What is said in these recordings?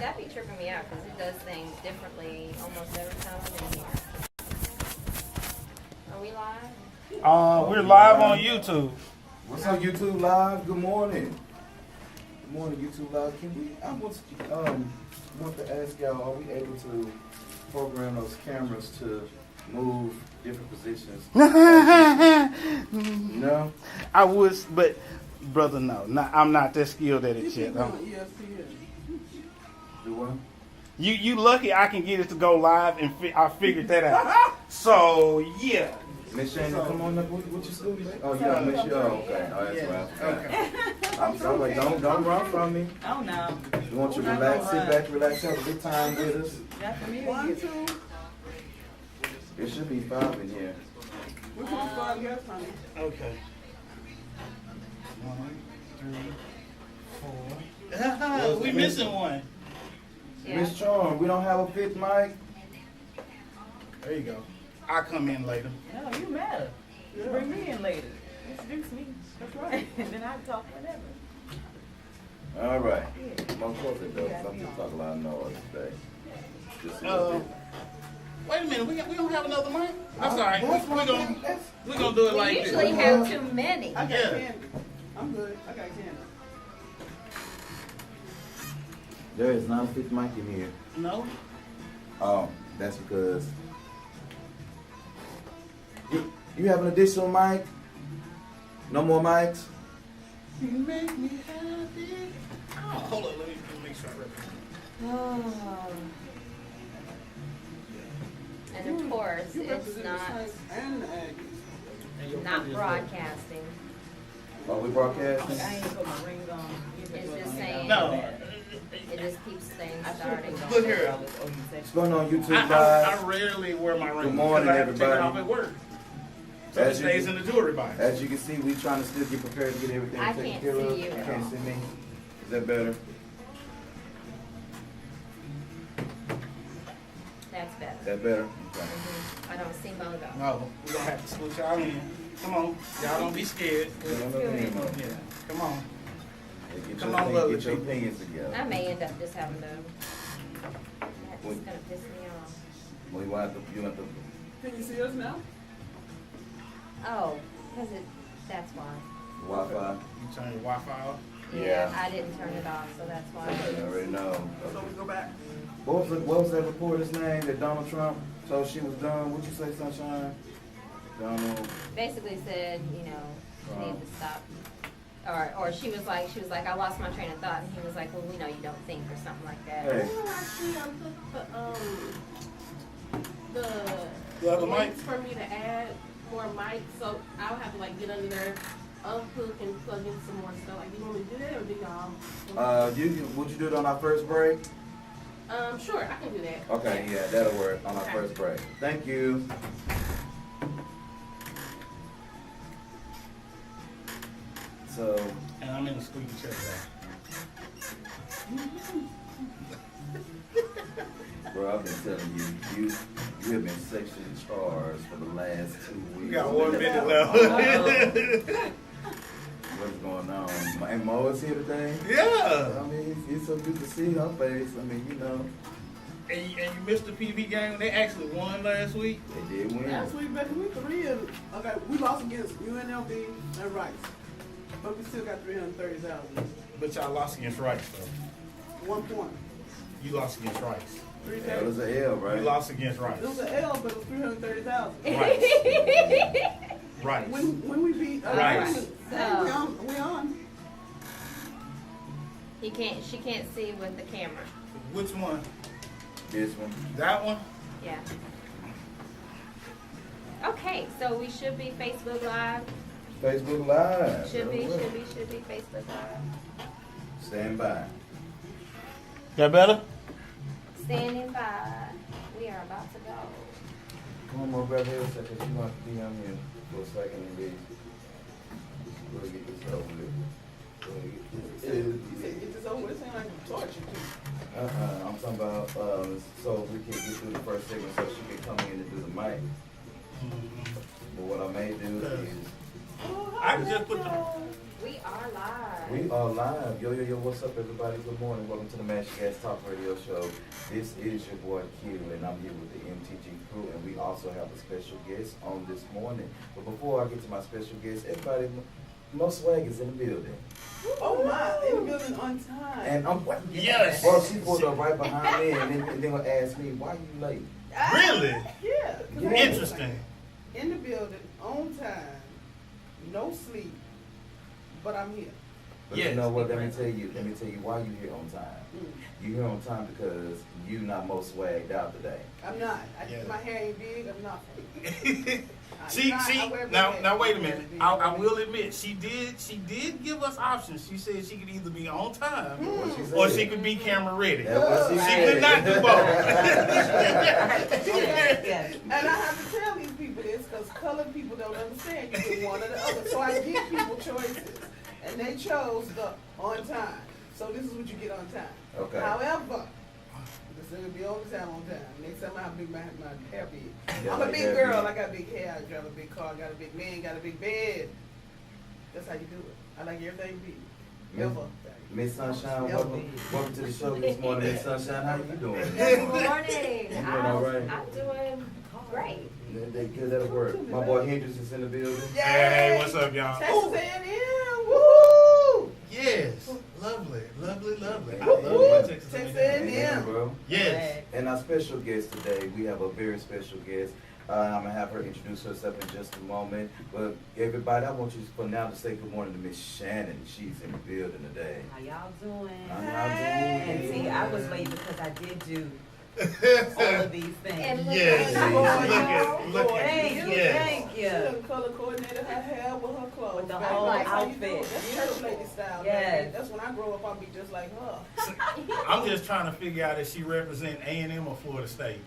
that be tripping me out because it does things differently almost every time I'm in here. Are we live? We're live on YouTube. What's up, YouTube Live? Good morning. Good morning, YouTube Live. I want to ask y'all, are we able to program those cameras to move different positions? No? I wish, but brother, no. I'm not that skilled at it yet. Do what? You lucky I can get it to go live, and I figured that out. So yeah. Miss Shannon, come on up. What you student? Oh, yeah, Miss you. Oh, okay. Oh, that's right. Okay. I'm sorry. Don't run from me. Oh no. You want you to relax, sit back, relax, have a good time with us. Not for me. 1, 2. There should be 5 in here. We're going to 5 guests, honey. Okay. 1, 3, 4. We missing one. Yeah. Miss Charm, we don't have a 5th mic. There you go. I'll come in later. No, you matter. You bring me in later. Introduce me. That's right. And then I can talk whenever. All right. I'm close it though, 'cause I'm just talking a lot of noise today. Just a little bit. Wait a minute. We don't have another mic. That's all right. We're gonna do it We like usually this. have too many. I got Yeah. candy. I'm good. I got candy. There is not a 5th mic in here. No. Oh, that's because you have an additional mic. No more mics. You make me happy. Oh, hold on. Let me make sure I read it. Oh. And of course, You it's represent the not Saints and the Aggies. broadcasting. Are we broadcasting? I ain't put my ring on. It's just saying No. it just keeps things I should starting. have Look here. What's going on, YouTube Live? I rarely wear my ring. Good morning, because I have to take it everybody. off at work. So it As you- stays in the jewelry box. As you can see, we trying to still get prepared to get everything I taken can't care of. see you You at can't all. see me. Is that better? That's better. That better? Okay. I don't see Mogo. No, we're gonna have to switch y'all in. Come on. Y'all don't be scared. No, no, no, no, no. Yeah. Come on. Get Come your on, opinion- lovely get your people. opinions together. I may end up just having to. That's Wait. gonna piss me off. Well, you have to. Can you see us now? Oh, because that's why. Wi-Fi. You turn your Wi-Fi off. Yeah. I didn't turn it off, so that's why. I already know. So we go back. What was that reporter's name that Donald Trump told she was done? What'd you say, Sunshine? Donald. Basically said, you need to stop. Or she was like, I lost my train of thought, and he was like, well, we know you don't think, or something like that. Hey. Actually, I put You have a the mic? links for me to add more mics, so I'll have to like get under there, unhook and plug in some more stuff. Like, do you want me to do that, or do y'all? Would you do it on our first break? Sure, I can do that. Okay, yeah, that'll work on our Okay. first break. Thank you. So, And I'm in the squeaky chair bro, I've been telling you, you have been sexually charged for the last 2 weeks. We got 1 minute left. What's going on? And Mo is here today. Yeah. I mean, it's so good to see her face. I mean, And you missed the PV game. They actually won last week. they did win. Last week, back in week 3, and okay, we lost against UNLV and Rice, but we still got 330,000. But y'all lost against Rice, though. 1 point. You lost against Rice. That was an L, right? You lost against Rice. It was an L, but it was 330,000. Rice. Rice. When we beat Rice. Hey, we on. She can't see with the camera. Which one? This one. That one? Yeah. Okay, so we should be Facebook Live. Facebook Live. Should be That'll work. Facebook Live. Stand by. That better? Standing by. We are about to go. Come on, Mo, grab here a second. You want to be on here for a second and be. We'll get this over with. You said get this over with. It seems like a torture. I'm talking about so we can get through the first segment so she can come in and do the mic. But what I may do is I can just put the We are live. We are live. Yo, what's up, everybody? Good morning. Welcome to the Mash Gas Talk Radio Show. This is your boy Q, and I'm here with the MTG crew, and we also have a special guest on this morning. But before I get to my special guest, everybody, Mo Swag is in the building. Oh my, in the building on time. And I'm, Yes. well, she pulled up right behind me, and then gonna ask me, why you late? Really? Yeah. 'cause Yeah. I was Interesting. In the building, on time, no sleep, but I'm here. But Yes. you know what? Let me tell you why you here on time. You here on time because you not Mo Swagged out today. I'm not. Yeah. My hair ain't big, I'm not. Now wait a minute. I will admit she did give us options. She said she could either be on time What she said? or she could be camera ready. That's what she She said. could not do both. Yes. And I have to tell these people this because colored people don't understand. You get one or the other. So I give people choices. And they chose the on time. So this is what you get on time. Okay. However, this is gonna be all the time on time. Next time I have big my hair big. Yeah, I'm a like big hair girl, big. I got big hair, I drive a big car, I got a big man, got a big bed. That's how you do it. I like everything big. Miss- Ever. Miss Sunshine, Yep. welcome to the show this morning. Miss Sunshine, how you doing? Good morning. You doing all right? I'm doing great. They good, that'll work. My boy Hendrix is in the building. Hey, what's up, y'all? Texas A&M, woo! Yes. Lovely. I Woo, love woo. my Texas Texas A&M. A&M. Yeah, bro. Yes. And our special guest today, we have a very special guest. I'm gonna have her introduce herself in just a moment. But everybody, I want you for now to say good morning to Miss Shannon. She's in the building today. How y'all doing? How y'all And doing? see, I was late because I did do all of these things. And look Yes. at Look at Thank you. you, Yes. thank She you. done color coordinated her hair with her clothes. With the Baby, whole that's how you do it. outfit. That's church lady style. Yes. Baby. That's when I grow up, I'll be just like her. I'm just trying to figure out if she represent A&M or Florida State.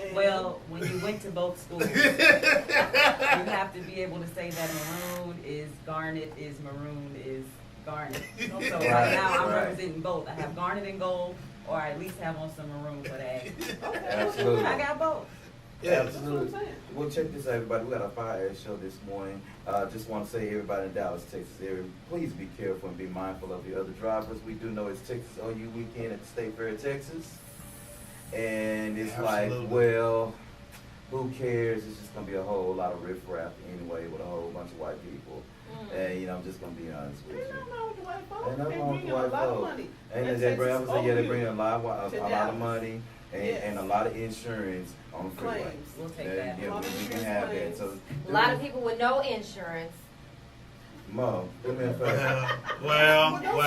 And Well, when you went to both schools, you have to be able to say that maroon is garnet, is maroon, is garnet. So right now, I'm Right. representing both. I have garnet and gold, or I at least have on some maroon for that. Okay. Absolutely. I got both. Yes. Absolutely. That's what I'm saying. Well, check this out, everybody. We got a fire-ass show this morning. Just want to say, everybody in Dallas, Texas area, please be careful and be mindful of your other drivers. We do know it's Texas OU weekend at the State Fair, Texas. And it's Absolutely. like, well, who cares? It's just going to be a whole lot of riffraff anyway with a whole bunch of white people. And, I'm just going to be honest with Ain't you. nothing wrong with the white folks. Ain't nothing They wrong with bring in a white lot of folks. money. And That's they bring, Texas they bring OU. a lot of Dallas. money and, Yes. and a lot of insurance on the freeway. Claims. We'll take Yeah, that. yeah, Lot we of can insurance have that. claims. So, A lot of people with no insurance. Mo, do me a favor. Well. No,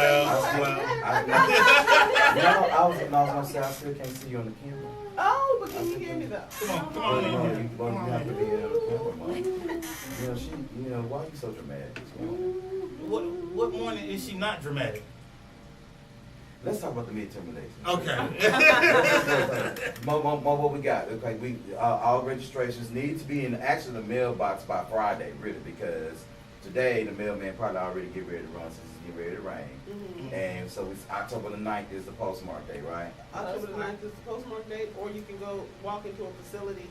I was gonna say I still can't see you on the camera. Oh, but can you hear me though? Come on Well, in Mo, here. you have to be on the camera, Mo. Why are you so dramatic this morning? What morning is she not dramatic? Let's talk about the midterm elections. Okay. Mo, what we got? Okay, all registrations need to be in actually the mailbox by Friday, really, because today the mailman probably already get ready to run since it's getting ready to rain. And so it's October the 9th is the postmark day, right? October the 9th is the postmark date, or you can go walk into a facility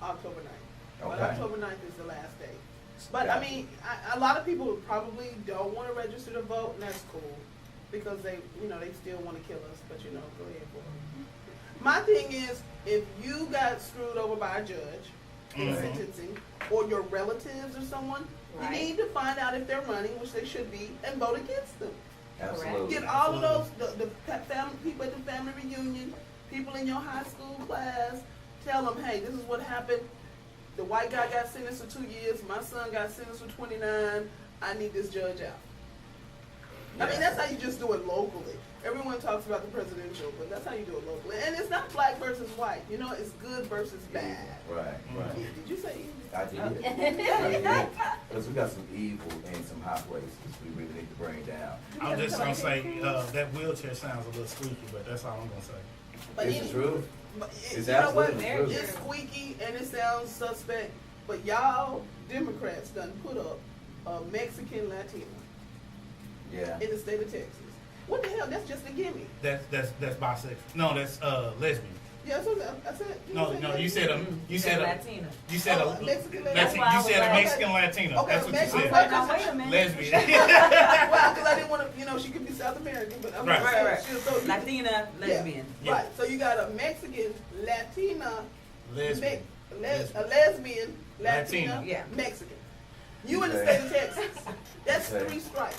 October 9th. But Okay. October 9th is the last day. But I mean, a lot of people probably don't want to register to vote, and that's cool. Because they still want to kill us, but go ahead for it. My thing is, if you got screwed over by a judge in sentencing, or your relatives or someone, Right. you need to find out if they're running, which they should be, and vote against them. Absolutely. Get all of those, the family, people at the family reunion, people in your high school class, tell them, hey, this is what happened. The white guy got sentenced for 2 years, my son got sentenced for 29, I need this judge out. I mean, that's how you just do it locally. Everyone talks about the presidential, but that's how you do it locally. And it's not black versus white, it's good versus bad. Right. Did you say evil? I did. Because we got some evil in some high places we really need to bring down. I'm just gonna say that wheelchair sounds a little squeaky, but that's all I'm gonna say. But Is it true? But It's you know what? absolutely true. It's squeaky and it sounds suspect, but y'all Democrats done put up a Mexican Latino Yeah. in the state of Texas. What the hell? That's just a gimme. That's bisexual. No, that's lesbian. Yeah, that's what I said. No, you said you said Latina. you said a Mexican Latin, Latina. you said a Mexican Latina. Okay, That's what you Mexican. said. Wait a minute. Lesbian. Well, because I didn't want to, she could be South American, but I'm Right. just saying, Right. she was so Latina, lesbian. Yeah. Right. So you got a Mexican, Latina, Lesbian. a lesbian, Latina, Latina. Yeah. Mexican. You in the Okay. state of Texas. That's Okay. 3 strikes.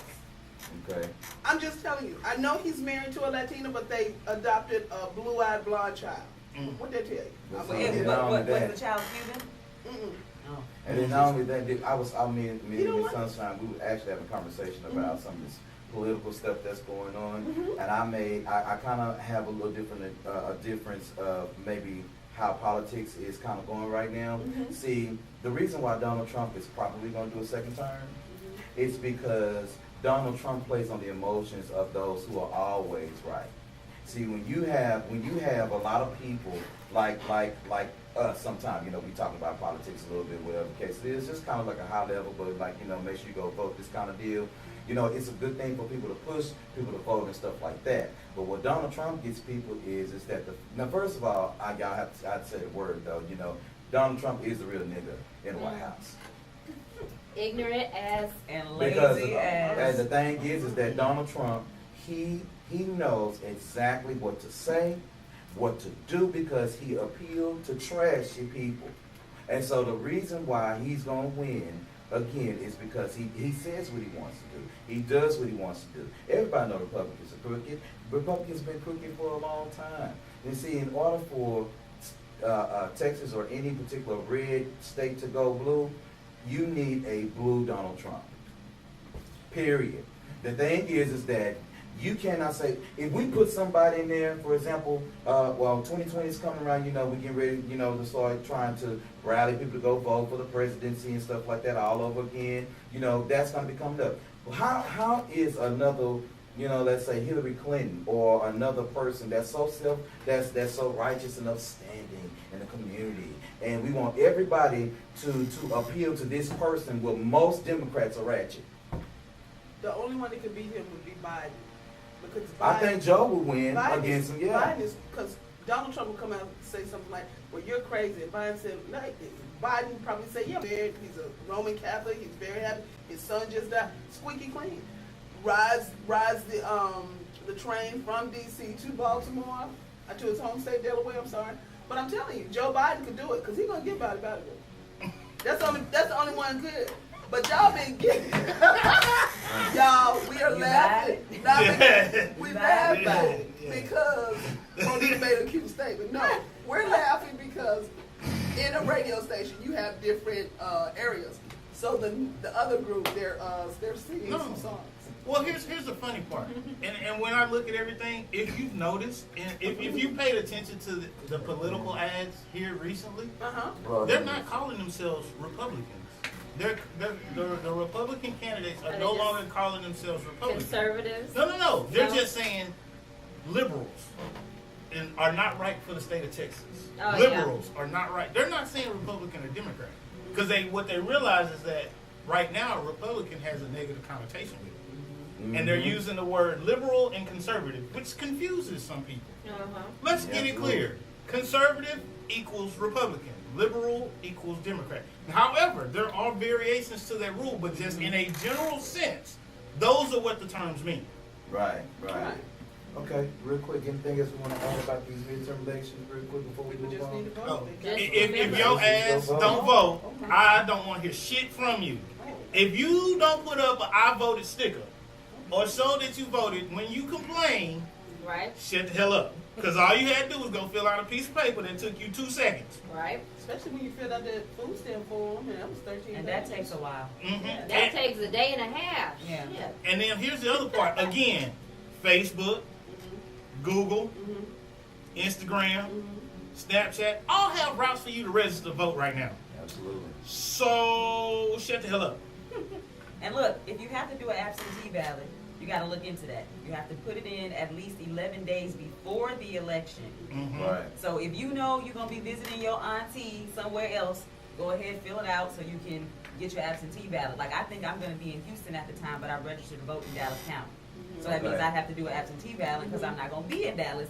Okay. I'm just telling you. I know he's married to a Latina, but they adopted a blue-eyed blonde child. Mm. What they tell you? That's I'm Yeah, like, not only Was that. the child Cuban? mm-mm. Oh. And then not only that, me and You know Miss what? Sunshine, we were actually having a conversation about some of this political stuff that's going on. Mhm. And I kind of have a little different, a difference of maybe how politics is kind of going right now. Mhm. See, the reason why Donald Trump is probably going to do a second term is because Donald Trump plays on the emotions of those who are always right. See, when you have a lot of people like us, sometimes, we talk about politics a little bit, whatever the case it is, just kind of like a high level, but make sure you go vote, this kind of deal. It's a good thing for people to push people to vote and stuff like that. But what Donald Trump gets people is that now first of all, I'd say the word though, Donald Trump is the real nigga in the White House. Ignorant as. And Because lazy and as. the thing is that Donald Trump, he knows exactly what to say, what to do, because he appealed to trashy people. And so the reason why he's going to win again is because he says what he wants to do. He does what he wants to do. Everybody knows Republicans are crooked. Republicans have been crooked for a long time. And see, in order for Texas or any particular red state to go blue, you need a blue Donald Trump. Period. The thing is that you cannot say, if we put somebody in there, for example, 2020 is coming around, we getting ready, to start trying to rally people to go vote for the presidency and stuff like that all over again. That's going to be coming up. How is another, let's say Hillary Clinton or another person that's so so righteous and upstanding in the community, and we want everybody to appeal to this person, where most Democrats are ratchet? The only one that could beat him would be Biden. Because Biden, I think Joe would win Biden against him. Yeah. Biden is, because Donald Trump will come out and say something like, well, you're crazy. And Biden said, like, Biden probably say, yeah, married. He's a Roman Catholic. He's very happy. His son just died. Squeaky clean. Rides the train from D.C. to Baltimore, to his home state, Delaware. I'm sorry, but I'm telling you, Joe Biden could do it because he's gonna get about it. That's the only one good. But y'all been getting y'all. We are You laughing. We bad? laughing Yeah. because Monique made a cute statement. No, we're laughing because in a radio station you have different areas. So the other group they're singing No. some songs. Well, here's the funny part, and when I look at everything, if you've noticed, and if you paid attention to the political ads here recently, they're not calling themselves Republicans. The Republican candidates are Are they no just longer calling themselves Republicans. Conservatives. No. They're No? just saying liberals and are not right for the state of Texas. Oh, Liberals are not right. They're not saying Republican or Democrat, because what they realize is that right now a Republican has a negative connotation with it. And they're using the word liberal and conservative, which confuses some people. Let's get it clear. Conservative equals Republican. Liberal equals Democrat. However, there are variations to that rule, but just in a general sense, those are what the terms mean. Right. Okay, real quick, anything else we want to add about these midterm elections real quick before we People move just need to on? vote. Just If remember- your ass don't vote, I don't want to hear shit from you. If you don't put up an I voted sticker or show that you voted, when you complain, Right. shut the hell up. Because all you had to do was go fill out a piece of paper that took you 2 seconds. Right. Especially when you filled out that food stamp form, and that was 13. And that takes a while. Mm-hmm. That takes a day and a half. Yeah. Shit. And then here's the other part. Again, Facebook, Google, Instagram, Snapchat, all have routes for you to register to vote right now. Absolutely. So shut the hell up. And look, if you have to do an absentee ballot, you got to look into that. You have to put it in at least 11 days before the election. Mm-hmm. Right. So if you know you're going to be visiting your auntie somewhere else, go ahead, fill it out so you can get your absentee ballot. Like, I think I'm going to be in Houston at the time, but I registered to vote in Dallas County. So that means Okay. I have to do an absentee ballot because I'm not going to be in Dallas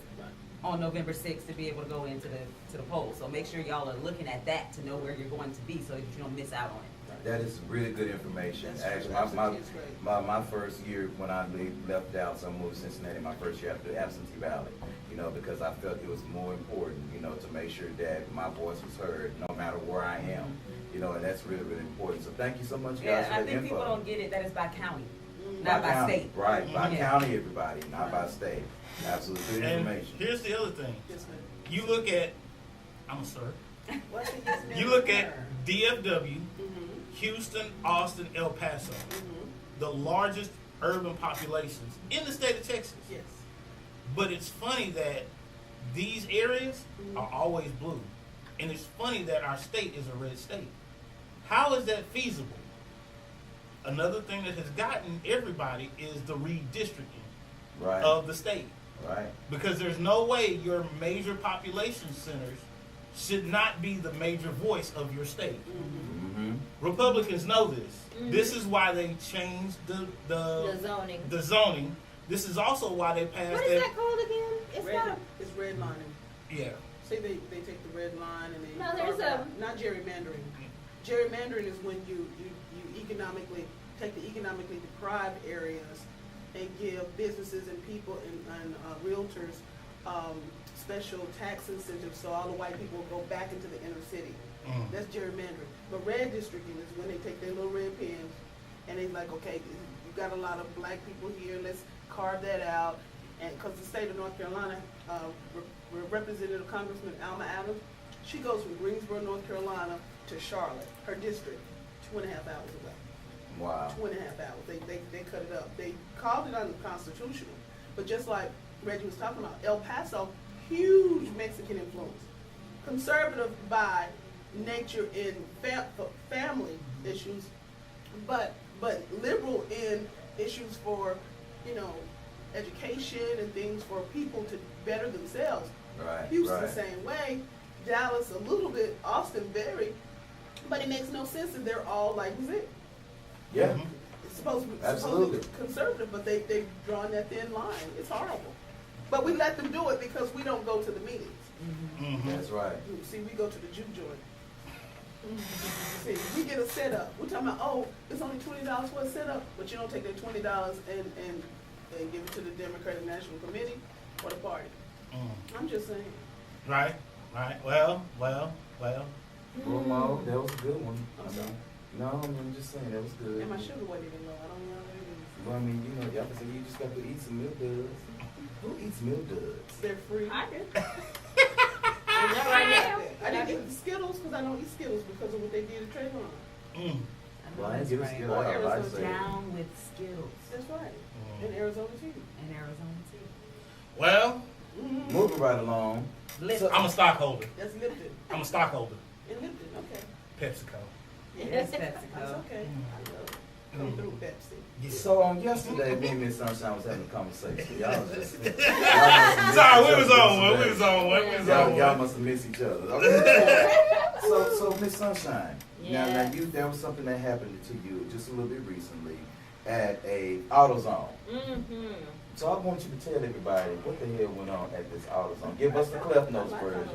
on November 6th to be able to go into the poll. So make sure y'all are looking at that to know where you're going to be so that you don't miss out on it. That is really good information. That's Actually, true. my, Absentee is great. my first year when I left Dallas, I moved to Cincinnati. My first year after absentee ballot, you know, because I felt it was more important, you know, to make sure that my voice was heard, no matter where I am, you know, and that's really, really important. So thank you so much, guys, Yeah, for I the think info. people don't get it that it's by county, not by county, state. right? By Yeah. county, everybody, not by state. Absolutely good And information. here's the other thing. Yes, ma'am. You look at, I'm sorry. What's the yes, ma'am? You look at DFW, Mhm. Houston, Austin, El Paso, Mhm. the largest urban populations in the state of Texas. Yes. But it's funny that these areas are always blue. And it's funny that our state is a red state. How is that feasible? Another thing that has gotten everybody is the redistricting Right, of the state. right. Because there's no way your major population centers should not be the major voice of your state. Mm-hmm. Republicans know this. This is why they changed The zoning. the zoning. This is also why they passed What is that called again? It's Red, not a, it's redlining. Yeah. Say they take the red line and they No, there's carve a- out- not gerrymandering. Gerrymandering is when you economically take the economically deprived areas and give businesses and people and realtors special tax incentives so all the white people will go back into the inner city. Mm. That's gerrymandering. But red districting is when they take their little red pens and they like, okay, you got a lot of black people here, let's carve that out. And because the state of North Carolina, Representative Congressman Alma Adams, she goes from Greensboro, North Carolina to Charlotte, her district, 2.5 hours away. Wow. 2.5 hours. They cut it up. They called it unconstitutional. But just like Reggie was talking about, El Paso, huge Mexican influence. Conservative by nature in family issues, but liberal in issues for, education and things for people to better themselves. Right, Houston right. the same way. Dallas a little bit. Austin very. But it makes no sense that they're all like it. Yeah. Mhm. It's supposed to be Absolutely. conservative, but they've drawn that thin line. It's horrible. But we let them do it because we don't go to the meetings. Mhm. That's right. See, we go to the juke joint. See, we get a setup. We're talking about, oh, it's only $20 for a setup, but you don't take that $20 and give it to the Democratic National Committee or the party. Mm. I'm just saying. Right. Well. Well, Mo, that was a good one. I'm sorry. No, I'm just saying that was good. And my sugar wasn't even low. I don't know what it is. Well, I mean, y'all can say you just got to eat some milk duds. Who eats milk duds? They're free. I do. Not right now. I didn't eat the Skittles because I don't eat Skittles because of what they did to Trayvon. Mm. Well, I That's ain't get a right. skill Or out. I Arizona say. Down with Skittles That's right. Mm. In Arizona too. in Arizona too. Well, Mm-hmm. Moving right along. Lipton. I'm a stockholder. That's Lipton. I'm a stockholder. In Lipton, okay. PepsiCo. Yes, That's PepsiCo. okay. I love it. Come through Pepsi. Yeah. So yesterday, me and Miss Sunshine was having a conversation. Y'all was just Sorry, we was on one. We was on one. We was on Y'all one. must have missed each other. Okay. So Miss Sunshine. Now Yes. there was something that happened to you just a little bit recently at a AutoZone. Mm-hmm. So I want you to tell everybody what the hell went on at this AutoZone. Give us the Cliff Notes version.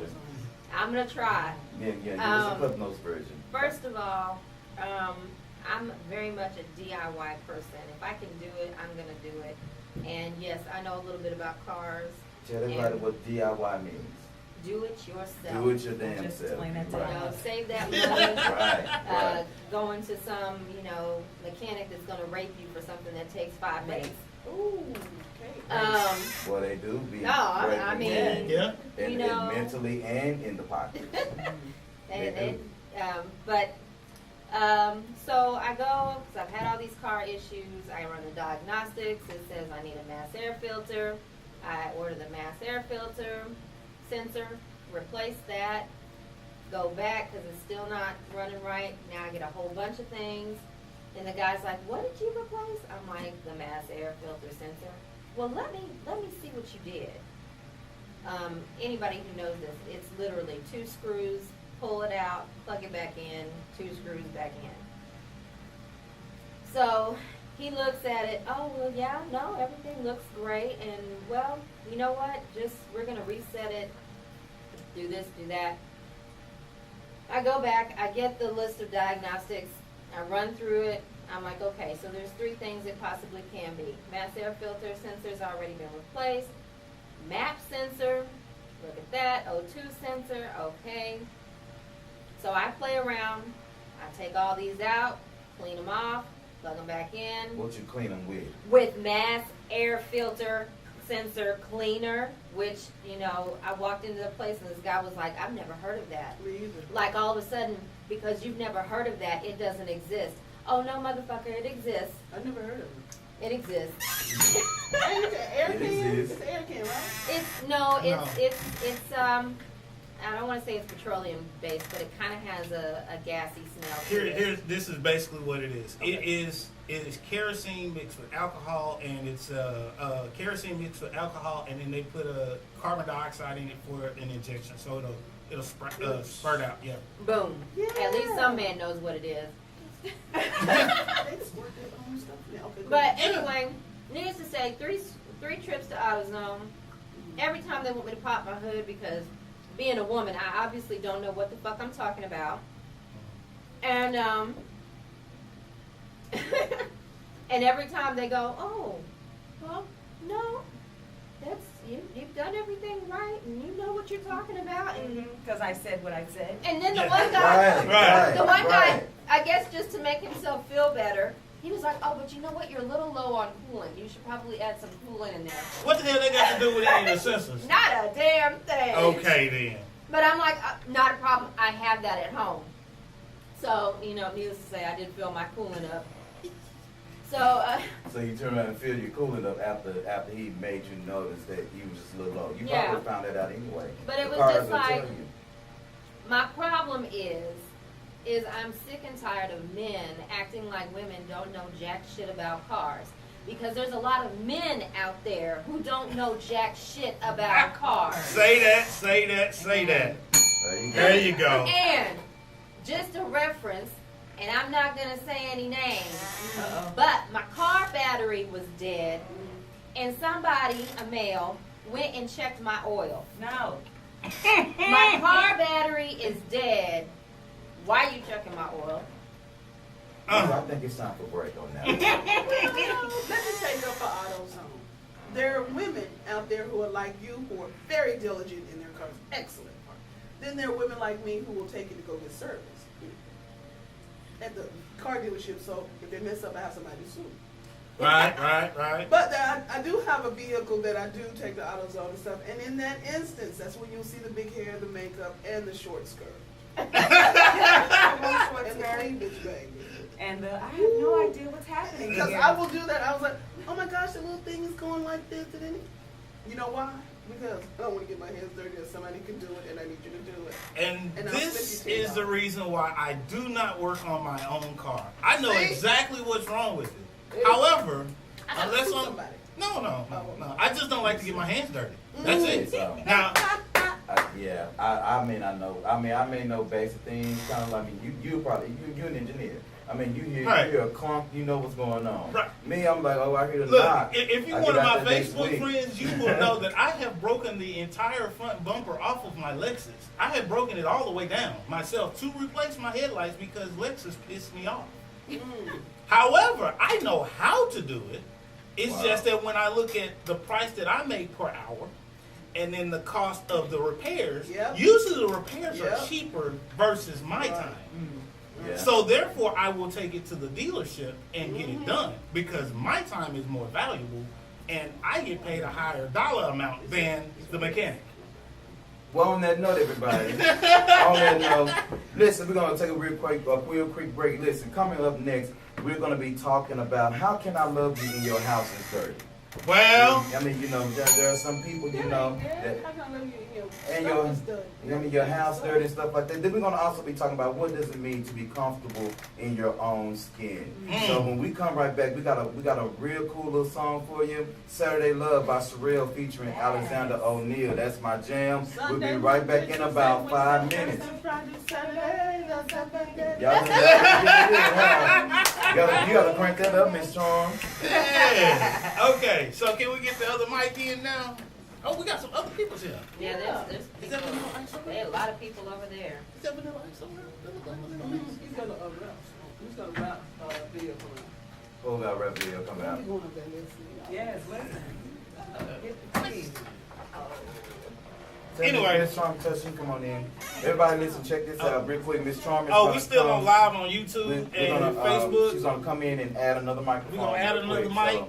I'm gonna try. Yeah, give us the Cliff Notes version. First of all, I'm very much a DIY person. If I can do it, I'm gonna do it. And yes, I know a little bit about cars. Tell everybody what DIY means. Do it yourself. Do it your damn Just self. explain that to You Right. know, save that money. Right. Going to some, mechanic that's gonna rape you for something that takes 5 minutes. Ooh, okay. Well, they do be. No, I breaking mean, in. Yeah. And, you know. and mentally and in the pocket. They do. So I go, because I've had all these car issues, I run the diagnostics, it says I need a mass air filter, I order the mass air filter sensor, replace that, go back because it's still not running right, now I get a whole bunch of things, and the guy's like, what did you replace? I'm like, the mass air filter sensor. Well, let me see what you did. Anybody who knows this, it's literally 2 screws, pull it out, plug it back in, 2 screws back in. So he looks at it, oh, well, yeah, no, everything looks great, and, well, you know what, we're gonna reset it, do this, do that. I go back, I get the list of diagnostics, I run through it, I'm like, okay, so there's 3 things it possibly can be. Mass air filter sensor's already been replaced, MAP sensor, look at that, O2 sensor, okay. So I play around, I take all these out, clean them off, plug them back in. What you clean them with? With mass air filter sensor cleaner, which, you know, I walked into the place and this guy was like, I've never heard of that. Me either. Like all of a sudden, because you've never heard of that, it doesn't exist. Oh no, motherfucker, it exists. I never heard of it. It exists. Hey, it's an air It can. exists. It's an air can, right? It's I don't want to say it's petroleum based, but it kind of has a gassy smell to it. This is basically what it is. It is kerosene mixed with alcohol, and it's kerosene mixed with alcohol, and then they put a carbon dioxide in it for an injection, so it'll spurt out. Yeah. Boom. Yeah. At least some man knows what it is. They squirt their own stuff. Yeah, okay, But cool. anyway, needless to say, three trips to AutoZone. Every time they want me to pop my hood, because being a woman, I obviously don't know what the fuck I'm talking about. And and every time they go, oh, well, no, that's you've done everything right, and you know what you're talking about, and Because I said what I said. then the Yeah. one guy. Right. The one guy, I guess just to make himself feel better, he was like, oh, but you know what? You're a little low on coolant. You should probably add some coolant in there. What the hell they got to do with any of the sensors? Not a damn thing. Okay then. But I'm like, not a problem. I have that at home. So, you know, needless to say, I did fill my coolant up. So, So you turn around and fill your coolant up after he made you notice that you was just a little low. You Yeah. probably found that out anyway. But it The was cars just will tell like- you. my problem is I'm sick and tired of men acting like women don't know jack shit about cars. Because there's a lot of men out there who don't know jack shit about cars. Say that, say that, say that. There you go. And just a reference, and I'm not gonna say any names, Uh-oh. but my car battery was dead, and somebody, a male, went and checked my oil. No. My car battery is dead. Why are you checking my oil? I think it's time for break on that. Let me take up for AutoZone. There are women out there who are like you, who are very diligent in their cars, excellent. Then there are women like me who will take it to go get service at the car dealership. So if they mess up, I have somebody to sue. Right. But I do have a vehicle that I do take to AutoZone and stuff. And in that instance, that's when you'll see the big hair, the makeup, and the short skirt. And the cleavage, baby. And I have no idea what's happening Because here. I will do that. I was like, oh my gosh, the little thing is going like this. And then, you know why? Because I don't want to get my hands dirty and somebody can do it and I need you to do it. And I'll this flip you $10. is the reason why I do not work on my own car. I know See? exactly what's wrong with it. See? However, I have to unless sue I'm somebody. no. I just don't like to get my hands dirty. That's it. So, Now, I may know basic things, kind of like you're an engineer. I mean, you hear a clunk, you know what's going on. Right. Me, I'm like, oh, I hear the look, knock. if you're I one get of out my there next Facebook week. friends, you will know that I have broken the entire front bumper off of my Lexus. I have broken it all the way down myself to replace my headlights because Lexus pissed me off. However, I know how to do it. It's Wow. just that when I look at the price that I make per hour and then the cost of the repairs, Yep. usually the repairs Yep. are cheaper versus my Right. time. Yeah. So therefore, I will take it to the dealership and get it done because my time is more valuable and I get paid a higher dollar amount than the mechanic. Well, on that note, everybody, on that note, listen, we're going to take a real quick break. Listen, coming up next, we're going to be talking about how can I love you in your house is dirty. Well, I mean, you know, there are some people, you know, that, and your house dirty and stuff like that. Then we're going to also be talking about what does it mean to be comfortable in your own skin. So when we come right back, we got a real cool little song for you. Saturday Love by Sherelle featuring Alexander O'Neal. That's my jam. We'll be right back in about 5 minutes. Y'all know that? You gotta crank that up, Miss Charm. Yeah. Okay, so can we get the other mic in now? Oh, we got some other people here. Yeah, there's Is people. that vanilla ice over There there? are a lot of people over there. Is that vanilla ice over there? He's got a rap. He's got a rap video coming out. Oh, got rap video coming out. He's going up there listening. Yes, listen. Get the tea. Anyway. Miss Charm, tell she come on in. Everybody, listen, check this out real quick. Miss Charm is Oh, gonna we still come. on live on YouTube We're and gonna, Facebook. she's gonna come in and add another microphone. We gonna add real another quick, mic so-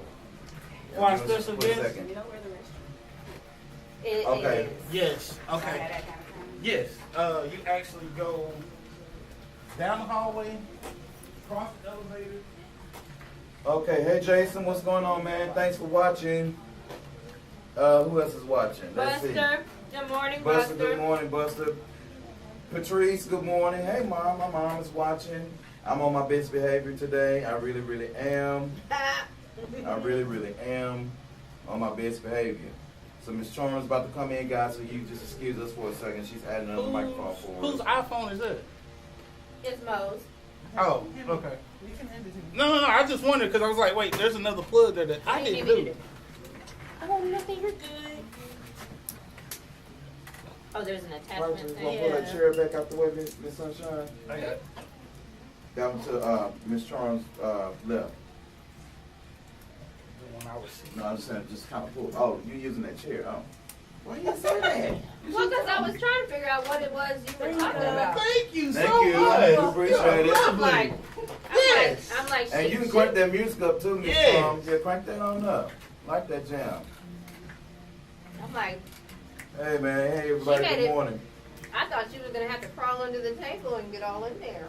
for our Give us a special quick guest? second. You know where the restroom? It Okay. is. Yes. Okay. Yes. You actually go down the hallway, cross the elevator. Okay, hey Jason, what's going on, man? Thanks for watching. Who else is watching? Let's see. Buster, good morning, Buster, Buster. good morning, Buster. Patrice, good morning. Hey, Mom, my mom is watching. I'm on my best behavior today. I really, really am. I really, really am on my best behavior. So Miss Charm is about to come in, guys, so you just excuse us for a second. She's adding another microphone for Whose us. iPhone is that? It's Mo's. Oh, okay. You can hand it to me. No. I just wondered because I was like, wait, there's another plug there that I What do you didn't need me to do. Oh, nothing, you're good. Oh, there's an Right, attachment just there. gonna pull that chair back out the way, Miss Sunshine. I got it. That one to Miss Charm's left. The one I was seeing. No, I'm just saying, just kind of pull. Oh, you using that chair? Oh, why you say that? Well, because I was trying to figure out what it was you were talking about. Thank you Thank so you. much. I appreciate it. I'm like, Yes. I'm like, And you can crank that music up too, Miss Yes. Charm. Yeah, crank that on up. Like that jam. I'm like, Hey man, hey everybody, She made good it- morning. I thought you were gonna have to crawl under the table and get all in there.